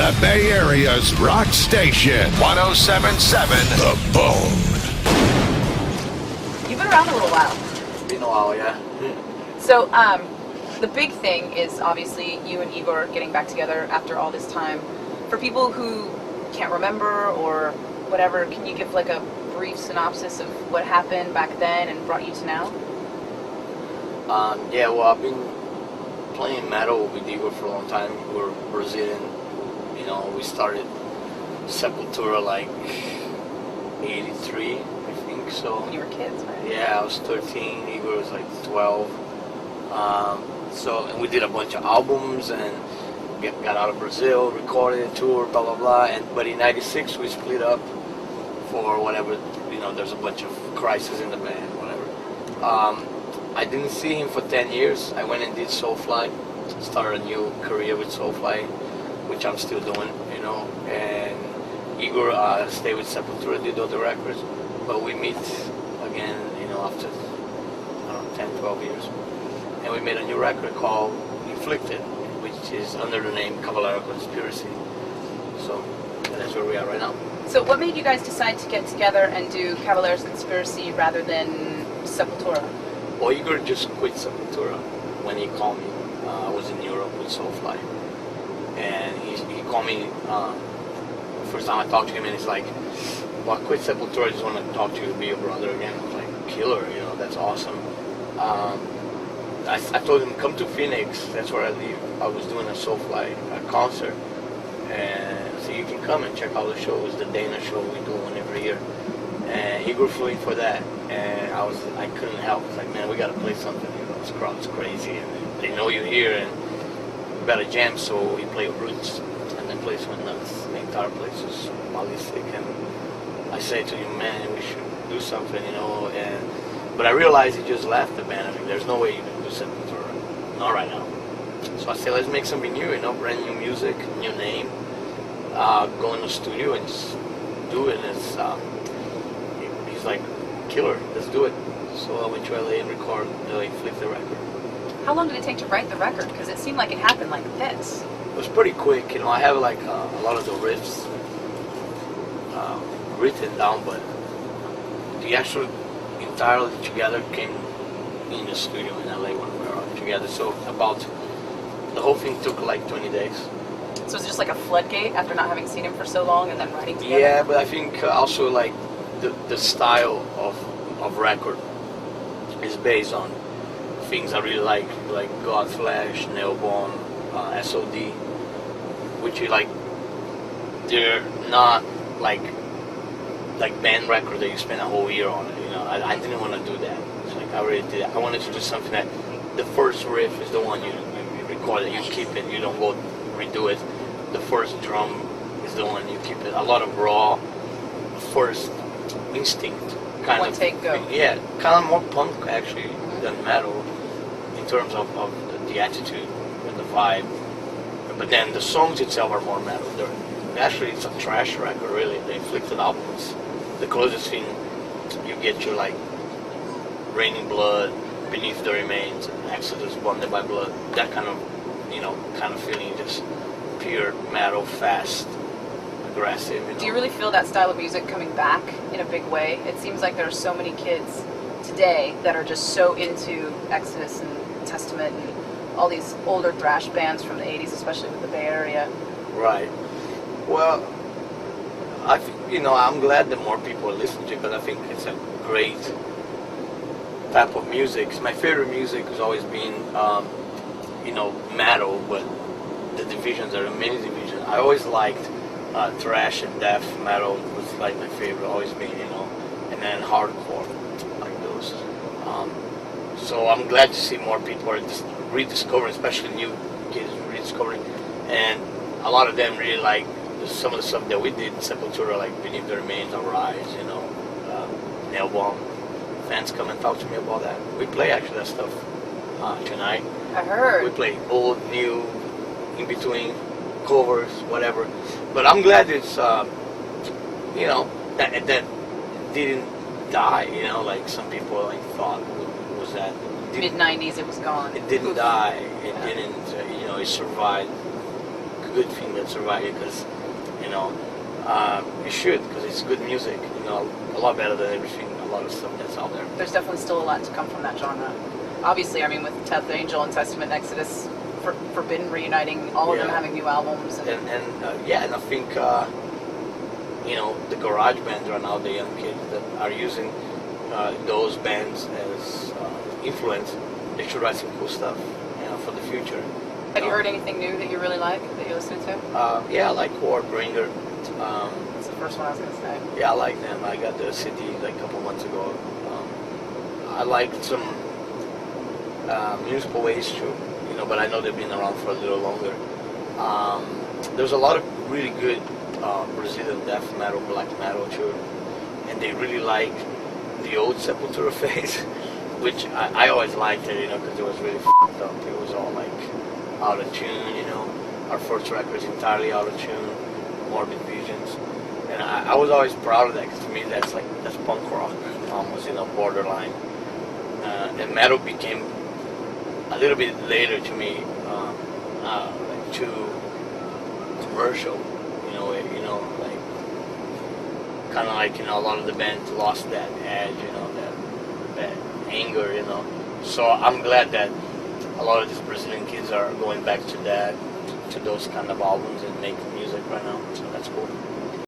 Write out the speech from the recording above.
The Bay Area's rock station, 107.7 The Bone. You've been around a little while. Been a while, yeah. So, the big thing is obviously you and Igor getting back together after all this time. For people who can't remember or whatever, can you give like a brief synopsis of what happened back then and brought you to now? Yeah, well, I've been playing metal with Igor for a long time. We're Brazilian. You know, we started Sepultura like 83, I think, so. When you were kids, right? Yeah, I was 13, Igor was like 12. And we did a bunch of albums and got out of Brazil, recorded, toured, blah, blah, blah. But in 96, we split up for whatever, you know, there's a bunch of crises in the band, whatever. I didn't see him for 10 years. I went and did Soulfly, started a new career with Soulfly, which I'm still doing, you know. And Igor stayed with Sepultura, did all the records. But we meet again, you know, after, I don't know, 10, 12 years. And we made a new record called Inflicted, which is under the name Cavalera Conspiracy. So that's where we are right now. So what made you guys decide to get together and do Cavalera Conspiracy rather than Sepultura? Well, Igor just quit Sepultura when he called me. I was in Europe with Soulfly. And he called me, the first time I talked to him, and he's like, well, I quit Sepultura, I just want to talk to you, be your brother again. I was like, killer, you know, that's awesome. I told him, come to Phoenix, that's where I live. I was doing a Soulfly concert. And so you can come and check out the show. It was the Dana show we do one every year. And Igor flew in for that. And I couldn't help. I was like, man, we got to play something. You know, this crowd's crazy. And they know you're here. And we got a jam, so we played Roots. And the place went nuts. The entire place was ballistic. And I said to him, man, we should do something, you know. But I realized he just left the band. I mean, there's no way you can do Sepultura. Not right now. So I said, let's make something new, you know, brand new music, new name. Go in the studio and just do it. He's like, killer, let's do it. So I went to LA and recorded the Inflicted record. How long did it take to write the record? Because it seemed like it happened like this. It was pretty quick, you know. I have like a lot of the riffs written down, but the actual entirely together came in the studio in LA when we were together. So the whole thing took like 20 days. So it's just like a floodgate after not having seen him for so long and then writing together? Yeah, but I think also like the style of record is based on things I really like Godflesh, Nailbone, SOD, which is like, they're not like band record that you spend a whole year on it, you know. I didn't want to do that. It's like I really did. I wanted to do something that the first riff is the one you record it, you keep it, you don't go redo it. The first drum is the one you keep it. A lot of raw, first instinct kind one of. Take, go. Yeah, kind of more punk actually than metal in terms of the attitude and the vibe. But then the songs itself are more metal. Actually, it's a trash record, really. The Inflicted album is the closest thing you get to like Raining Blood, Beneath the Remains, Exodus, Bonded by Blood. That kind of, you know, feeling, just pure metal, fast, aggressive. You know? Do you really feel that style of music coming back in a big way? It seems like there are so many kids today that are just so into Exodus and Testament and all these older thrash bands from the 80s, especially with the Bay Area. Right. Well, I think, you know, I'm glad that more people are listening to it, because I think it's a great type of music. My favorite music has always been, you know, metal, but the divisions are many divisions. I always liked thrash and death metal was like my favorite, always been, you know, and then hardcore, like those. So I'm glad to see more people are just rediscovering, especially new kids rediscovering, and a lot of them really like some of the stuff that we did in Sepultura, like Beneath the Remains, Arise, you know, Nailbone. Fans come and talk to me about that. We play actually that stuff tonight. I heard. We play old, new, in between, covers, whatever. But I'm glad it's, you know, that didn't die, you know, like some people like thought was that. Mid-90s, it was gone. It didn't die. It didn't, you know, it survived good thing that survived because, you know, it should, because it's good music, you know, a lot better than everything, a lot of stuff that's out there. There's definitely still a lot to come from that genre. Obviously, I mean, with Death Angel and Testament, Exodus, Forbidden reuniting, all of them having new albums. And I think, you know, the garage bands right now, the young kids that are using those bands as influence, they should write some cool stuff, you know, for the future. Have you heard anything new that you really like, that you're listening to? Yeah, I like Warbringer. That's the first one I was going to say. Yeah, I like them. I got the CD like a couple months ago. I liked some Municipal Waste too, you know, but I know they've been around for a little longer. There's a lot of really good Brazilian death metal, black metal too, and they really like the old Sepultura phase, which I always liked it, you know, because it was really f***ed up. It was all like out of tune, you know. Our first record is entirely out of tune, Morbid Visions, and I was always proud of that, because to me that's punk rock, almost, you know, borderline. And metal became a little bit later to me, like too commercial, you know, like kind of like, you know, a lot of the bands lost that edge, you know, that anger, you know. So I'm glad that a lot of these Brazilian kids are going back to that, to those kind of albums and making music right now. So that's cool.